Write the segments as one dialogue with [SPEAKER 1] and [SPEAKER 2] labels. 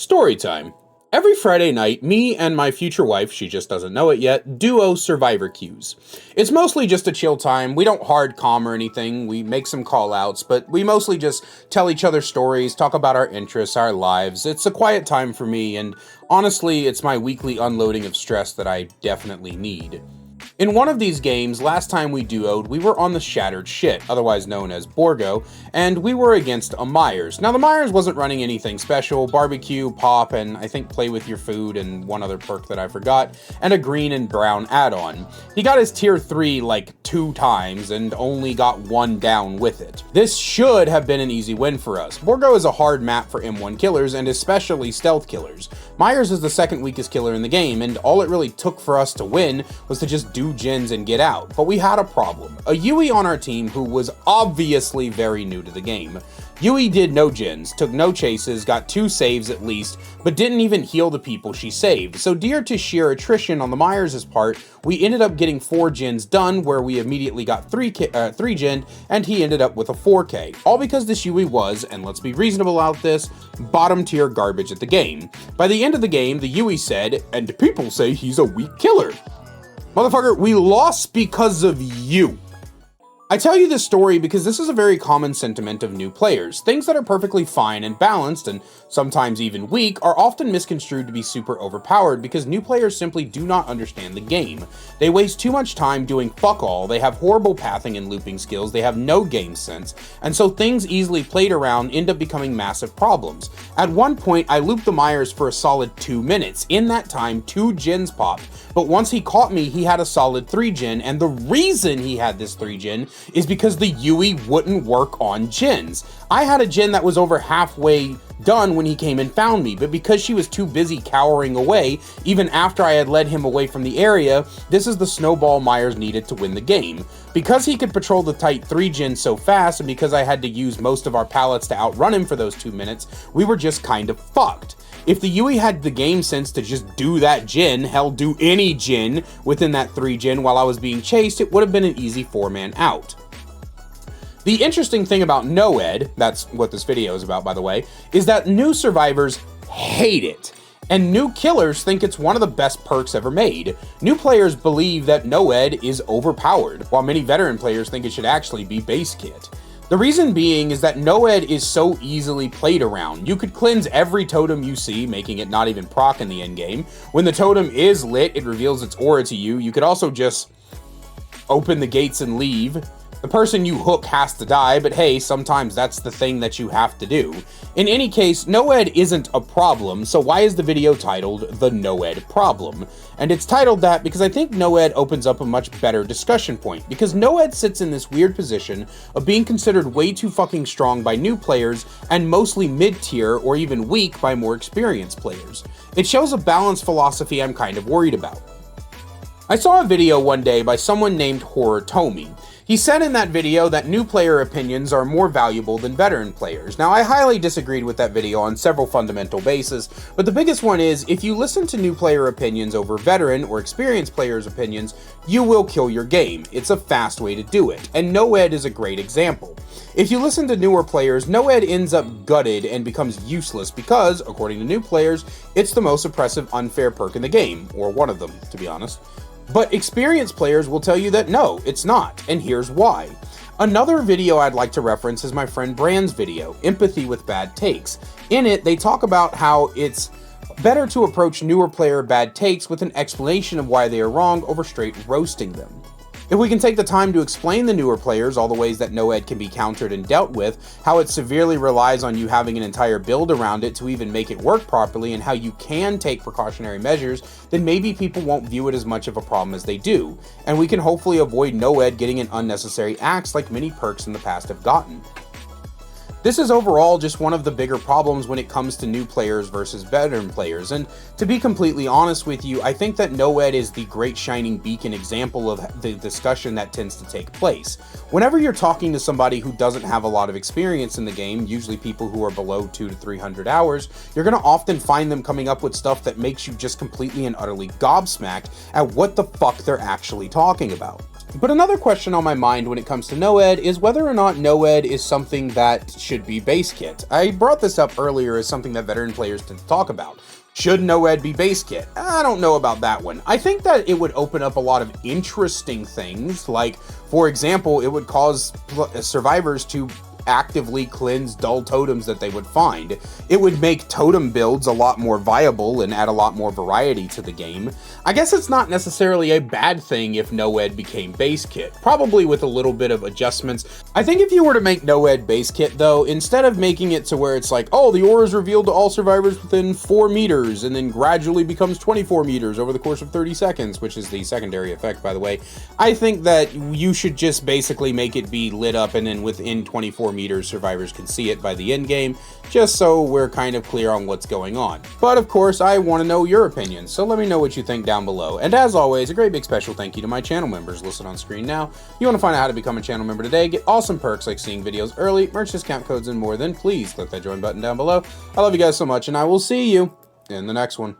[SPEAKER 1] Story time. Every Friday night, me and my future wife, she just doesn't know it yet, duo survivor queues. It's mostly just a chill time. We don't hard comm or anything. We make some call outs, but we mostly just tell each other stories, talk about our interests, our lives. It's a quiet time for me, and honestly, it's my weekly unloading of stress that I definitely need. In one of these games, last time we duoed, we were on the Shattered Shit, otherwise known as Borgo, and we were against a Myers. Now, the Myers wasn't running anything special: barbecue, pop, and I think play with your food, and one other perk that I forgot, and a green and brown add-on. He got his tier 3 like 2 times, and only got 1 down with it. This should have been an easy win for us. Borgo is a hard map for M1 killers, and especially stealth killers. Myers is the second weakest killer in the game, and all it really took for us to win was to just do gens and get out. But we had a problem. A Yui on our team who was obviously very new to the game. Yui did no gens, took no chases, got 2 saves at least, but didn't even heal the people she saved. So due to sheer attrition on the Myers' part, we ended up getting 4 gens done, where we immediately got 3 gen, and he ended up with a 4k. All because this Yui was, and let's be reasonable about this, bottom tier garbage at the game. By the end of the game, the Yui said, "And people say he's a weak killer." Motherfucker, we lost because of you. I tell you this story because this is a very common sentiment of new players. Things that are perfectly fine and balanced, and sometimes even weak, are often misconstrued to be super overpowered because new players simply do not understand the game. They waste too much time doing fuck all, they have horrible pathing and looping skills, they have no game sense, and so things easily played around end up becoming massive problems. At one point, I looped the Myers for a solid 2 minutes. In that time, 2 gens popped, but once he caught me, he had a solid 3 gen, and the reason he had this 3 gen is because the Yui wouldn't work on gens. I had a gen that was over halfway done when he came and found me, but because she was too busy cowering away, even after I had led him away from the area, this is the snowball Myers needed to win the game. Because he could patrol the tight 3 gen so fast, and because I had to use most of our pallets to outrun him for those 2 minutes, we were just kind of fucked. If the Yui had the game sense to just do that gen, hell, do any gen within that 3 gen while I was being chased, it would have been an easy 4-man out. The interesting thing about NOED, that's what this video is about by the way, is that new survivors hate it. And new killers think it's one of the best perks ever made. New players believe that NOED is overpowered, while many veteran players think it should actually be base kit. The reason being is that NOED is so easily played around. You could cleanse every totem you see, making it not even proc in the endgame. When the totem is lit, it reveals its aura to you. You could also just open the gates and leave. The person you hook has to die, but hey, sometimes that's the thing that you have to do. In any case, NOED isn't a problem, so why is the video titled The NOED Problem? And it's titled that because I think NOED opens up a much better discussion point, because NOED sits in this weird position of being considered way too fucking strong by new players and mostly mid-tier or even weak by more experienced players. It shows a balanced philosophy I'm kind of worried about. I saw a video one day by someone named Horror Tomy. He said in that video that new player opinions are more valuable than veteran players. Now, I highly disagreed with that video on several fundamental bases, but the biggest one is, if you listen to new player opinions over veteran or experienced players' opinions, you will kill your game. It's a fast way to do it, and NOED is a great example. If you listen to newer players, NOED ends up gutted and becomes useless because, according to new players, it's the most oppressive unfair perk in the game, or one of them, to be honest. But experienced players will tell you that no, it's not, and here's why. Another video I'd like to reference is my friend Brand's video, Empathy with Bad Takes. In it, they talk about how it's better to approach newer player bad takes with an explanation of why they are wrong over straight roasting them. If we can take the time to explain the newer players all the ways that NOED can be countered and dealt with, how it severely relies on you having an entire build around it to even make it work properly, and how you can take precautionary measures, then maybe people won't view it as much of a problem as they do, and we can hopefully avoid NOED getting an unnecessary axe like many perks in the past have gotten. This is overall just one of the bigger problems when it comes to new players versus veteran players, and to be completely honest with you, I think that NOED is the great shining beacon example of the discussion that tends to take place. Whenever you're talking to somebody who doesn't have a lot of experience in the game, usually people who are below 200 to 300 hours, you're going to often find them coming up with stuff that makes you just completely and utterly gobsmacked at what the fuck they're actually talking about. But another question on my mind when it comes to NOED is whether or not NOED is something that should be base kit. I brought this up earlier as something that veteran players tend to talk about. Should NOED be base kit? I don't know about that one. I think that it would open up a lot of interesting things, like, for example, it would cause survivors to actively cleanse dull totems that they would find. It would make totem builds a lot more viable and add a lot more variety to the game. I guess it's not necessarily a bad thing if NOED became base kit, probably with a little bit of adjustments. I think if you were to make NOED base kit though, instead of making it to where it's like, oh, the aura is revealed to all survivors within 4 meters and then gradually becomes 24 meters over the course of 30 seconds, which is the secondary effect, by the way, I think that you should just basically make it be lit up and then within 24 meters survivors can see it by the end game, just so we're kind of clear on what's going on. But of course, I want to know your opinion, so let me know what you think down below. And as always, a great big special thank you to my channel members listed on screen now. If you want to find out how to become a channel member today, get awesome perks like seeing videos early, merch discount codes, and more, then please click that join button down below. I love you guys so much, and I will see you in the next one.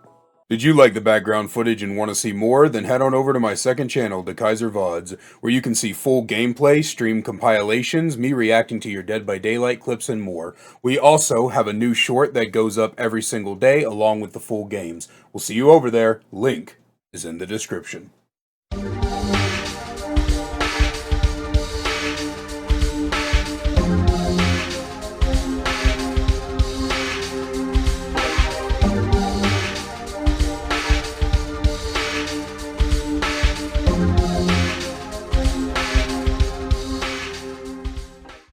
[SPEAKER 1] Did you like the background footage and want to see more? Then head on over to my second channel, The Kaiser VODs, where you can see full gameplay, stream compilations, me reacting to your Dead by Daylight clips, and more. We also have a new short that goes up every single day along with the full games. We'll see you over there. Link is in the description.